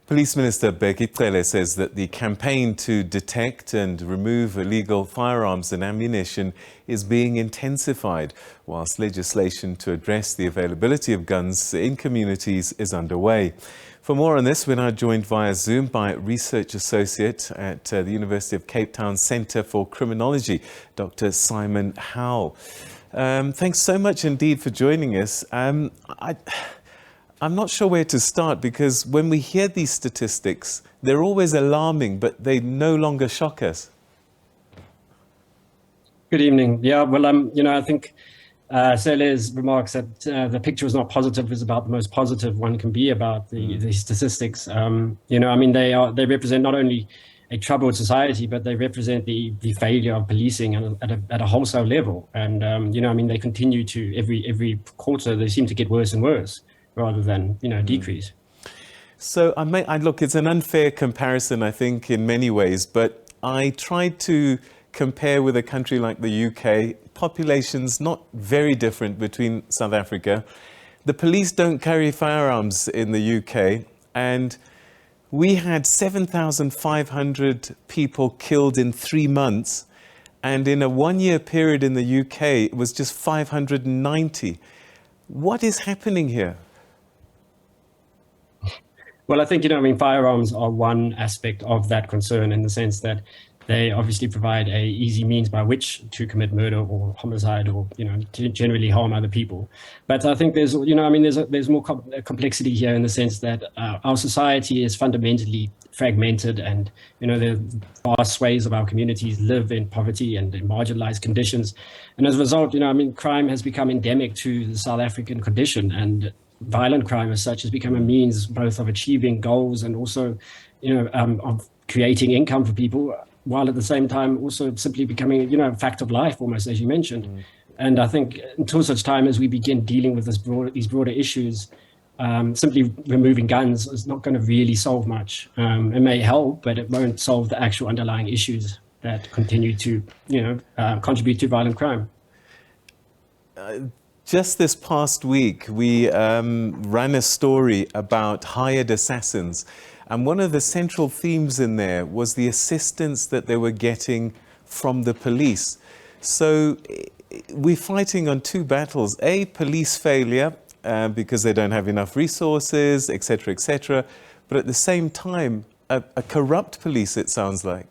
Police Minister Bheki Cele says that the campaign to detect and remove illegal firearms and ammunition is being intensified, whilst legislation to address the availability of guns in communities is underway. For more on this, we're now joined via Zoom by Research Associate at the University of Cape Town Centre for Criminology, Dr. Simon Howell. Thanks so much indeed for joining us. I'm not sure where to start, because when we hear these statistics, they're always alarming, but they no longer shock us. Good evening. Yeah, well, I think Cele's remarks that the picture is not positive is about the most positive one can be about the statistics. They represent not only a troubled society, but they represent the failure of policing at a wholesale level. And they continue to every quarter they seem to get worse and worse, rather than decrease. So look, it's an unfair comparison, I think, in many ways, but I tried to compare with a country like the UK. Populations not very different between South Africa. The police don't carry firearms in the UK, and we had 7,500 people killed in 3 months, and in a one-year period in the UK, it was just 590. What is happening here? Well, I think, firearms are one aspect of that concern, in the sense that they obviously provide a easy means by which to commit murder or homicide, or, to generally harm other people. But I think there's more complexity here, in the sense that our society is fundamentally fragmented, and, the vast swathes of our communities live in poverty and in marginalized conditions. And as a result, crime has become endemic to the South African condition, and violent crime as such has become a means both of achieving goals and also, of creating income for people, while at the same time also simply becoming, a fact of life, almost, as you mentioned. And I think until such time as we begin dealing with these broader issues, simply removing guns is not going to really solve much. It may help, but it won't solve the actual underlying issues that continue to, contribute to violent crime. Just this past week, we ran a story about hired assassins. And one of the central themes in there was the assistance that they were getting from the police. So we're fighting on two battles: A, police failure, because they don't have enough resources, etc., etc. But at the same time, a corrupt police, it sounds like.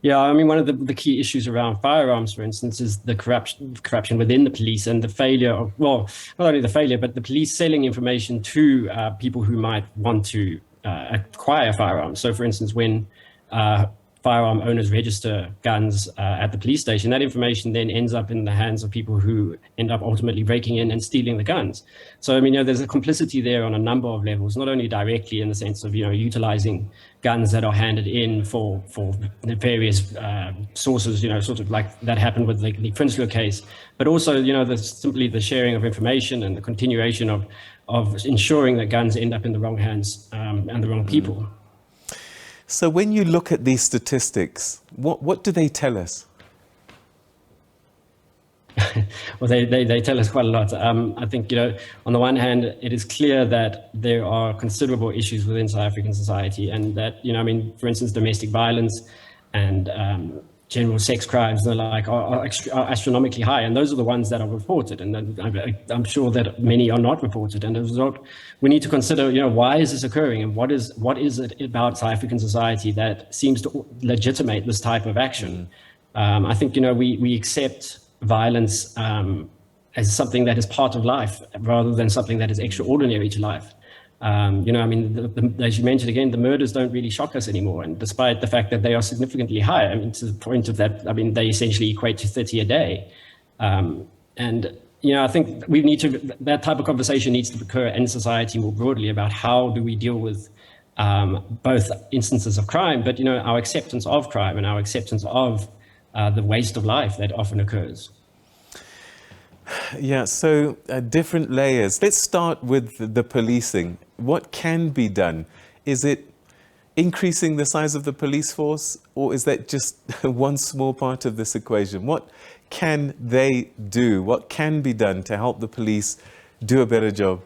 Yeah, one of the key issues around firearms, for instance, is the corruption within the police, and the failure of, well, not only the failure, but the police selling information to people who might want to acquire firearms. So, for instance, when firearm owners register guns at the police station, that information then ends up in the hands of people who end up ultimately breaking in and stealing the guns. So, there's a complicity there on a number of levels, not only directly in the sense of, utilizing guns that are handed in for the various sources, sort of like that happened with the Prinsloo case, but also, simply the sharing of information and the continuation of ensuring that guns end up in the wrong hands and the wrong people. So when you look at these statistics, what do they tell us? Well, they tell us quite a lot. I think, on the one hand, it is clear that there are considerable issues within South African society, and that, for instance, domestic violence and general sex crimes and the like are astronomically high, and those are the ones that are reported, and I'm sure that many are not reported. And as a result, we need to consider, why is this occurring, and what is it about South African society that seems to legitimate this type of action? I think, we accept violence as something that is part of life, rather than something that is extraordinary to life. As you mentioned again, the murders don't really shock us anymore. And despite the fact that they are significantly higher, to the point of that, they essentially equate to 30 a day. I think that type of conversation needs to occur in society more broadly, about how do we deal with both instances of crime, but, our acceptance of crime and our acceptance of the waste of life that often occurs. Yeah, so different layers. Let's start with the policing. What can be done? Is it increasing the size of the police force, or is that just one small part of this equation? What can they do? What can be done to help the police do a better job?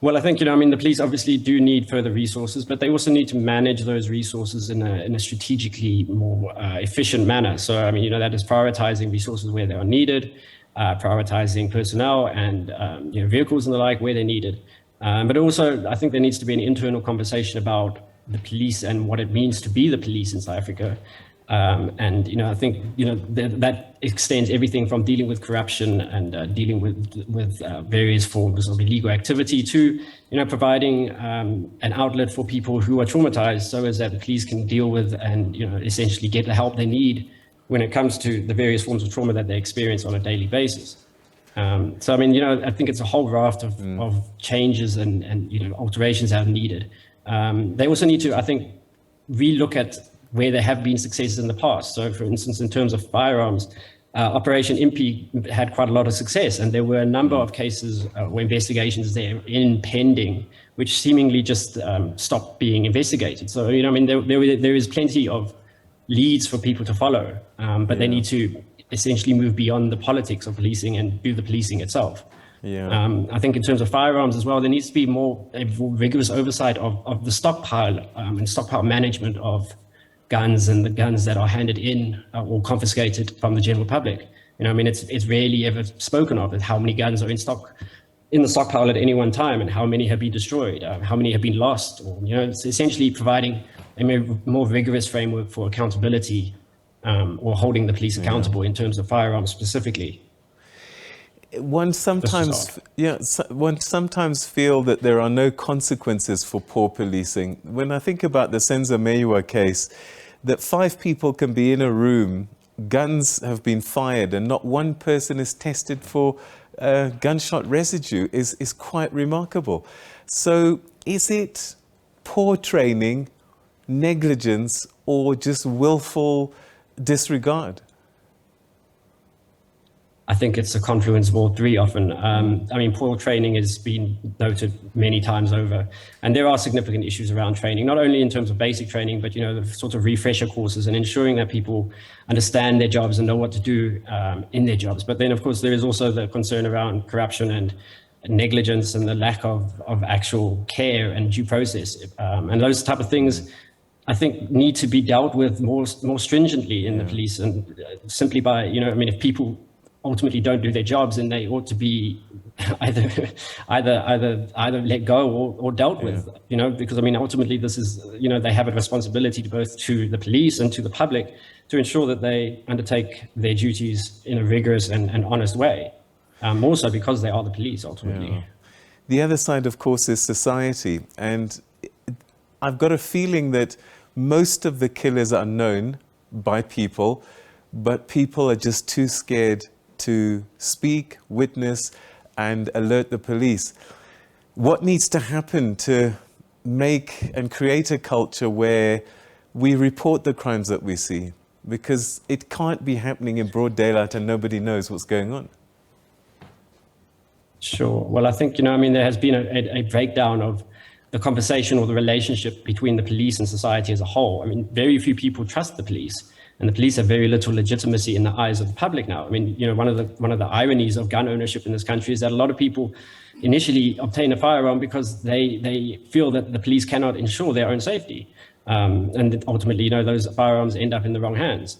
Well, I think, I mean, the police obviously do need further resources, but they also need to manage those resources in a strategically more efficient manner. So, I mean, that is prioritizing resources where they are needed, prioritizing personnel and, vehicles and the like where they're needed. But also, I think there needs to be an internal conversation about the police and what it means to be the police in South Africa. And I think that extends everything from dealing with corruption and dealing with various forms of illegal activity to providing an outlet for people who are traumatized, so as that the police can deal with and essentially get the help they need when it comes to the various forms of trauma that they experience on a daily basis. So I mean, I think it's a whole raft of changes and alterations that are needed. They also need to, I think, relook at where there have been successes in the past. So, for instance, in terms of firearms, Operation Impi had quite a lot of success, and there were a number of cases where investigations there in pending, which seemingly just stopped being investigated. So, I mean, there is plenty of leads for people to follow, but they need to essentially move beyond the politics of policing and do the policing itself. I think in terms of firearms as well, there needs to be a more rigorous oversight of the stockpile and stockpile management of guns and the guns that are handed in or confiscated from the general public. I mean, it's rarely ever spoken of how many guns are in the stockpile at any one time and how many have been destroyed, how many have been lost. Or, it's essentially providing a more rigorous framework for accountability or holding the police accountable in terms of firearms specifically. One sometimes feel that there are no consequences for poor policing. When I think about the Senzo Meyiwa case, that 5 people can be in a room, guns have been fired, and not one person is tested for gunshot residue is quite remarkable. So is it poor training, negligence, or just willful disregard? I think it's a confluence of all three often. I mean, poor training has been noted many times over. And there are significant issues around training, not only in terms of basic training, but, the sort of refresher courses and ensuring that people understand their jobs and know what to do in their jobs. But then, of course, there is also the concern around corruption and negligence and the lack of actual care and due process. And those type of things, I think, need to be dealt with more stringently in the police. And simply by, I mean, if people ultimately don't do their jobs, and they ought to be either let go or dealt with, because I mean, ultimately this is, they have a responsibility to both to the police and to the public to ensure that they undertake their duties in a rigorous and honest way, more so because they are the police ultimately. Yeah. The other side, of course, is society. And I've got a feeling that most of the killers are known by people, but people are just too scared to speak, witness, and alert the police. What needs to happen to make and create a culture where we report the crimes that we see? Because it can't be happening in broad daylight and nobody knows what's going on. Sure. Well, I think, I mean, there has been a breakdown of the conversation or the relationship between the police and society as a whole. I mean, very few people trust the police. And the police have very little legitimacy in the eyes of the public now. I mean, one of the ironies of gun ownership in this country is that a lot of people initially obtain a firearm because they feel that the police cannot ensure their own safety. And ultimately, those firearms end up in the wrong hands.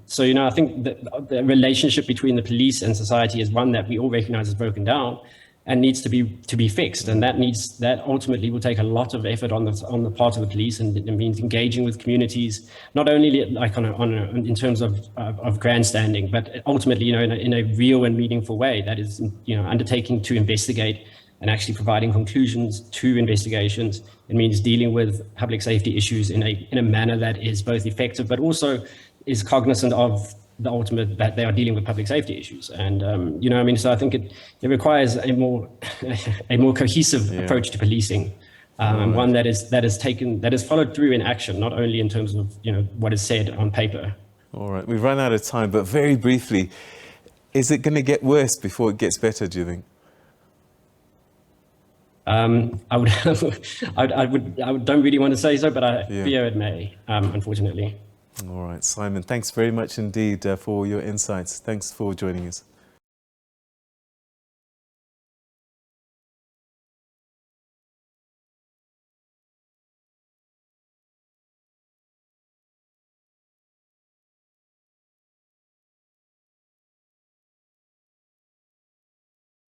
So, I think that the relationship between the police and society is one that we all recognize is broken down and needs to be fixed, and that ultimately will take a lot of effort on the part of the police, and it means engaging with communities, not only like in terms of grandstanding, but ultimately in a real and meaningful way. That is undertaking to investigate and actually providing conclusions to investigations. It means dealing with public safety issues in a manner that is both effective, but also is cognizant of the ultimate that they are dealing with public safety issues. And I mean, so I think it requires a more cohesive approach to policing, one that is followed through in action, not only in terms of what is said on paper. All right, we've run out of time, but very briefly, is it going to get worse before it gets better, do you think? I don't really want to say so, but I fear it may, unfortunately. All right, Simon, thanks very much indeed for your insights. Thanks for joining us.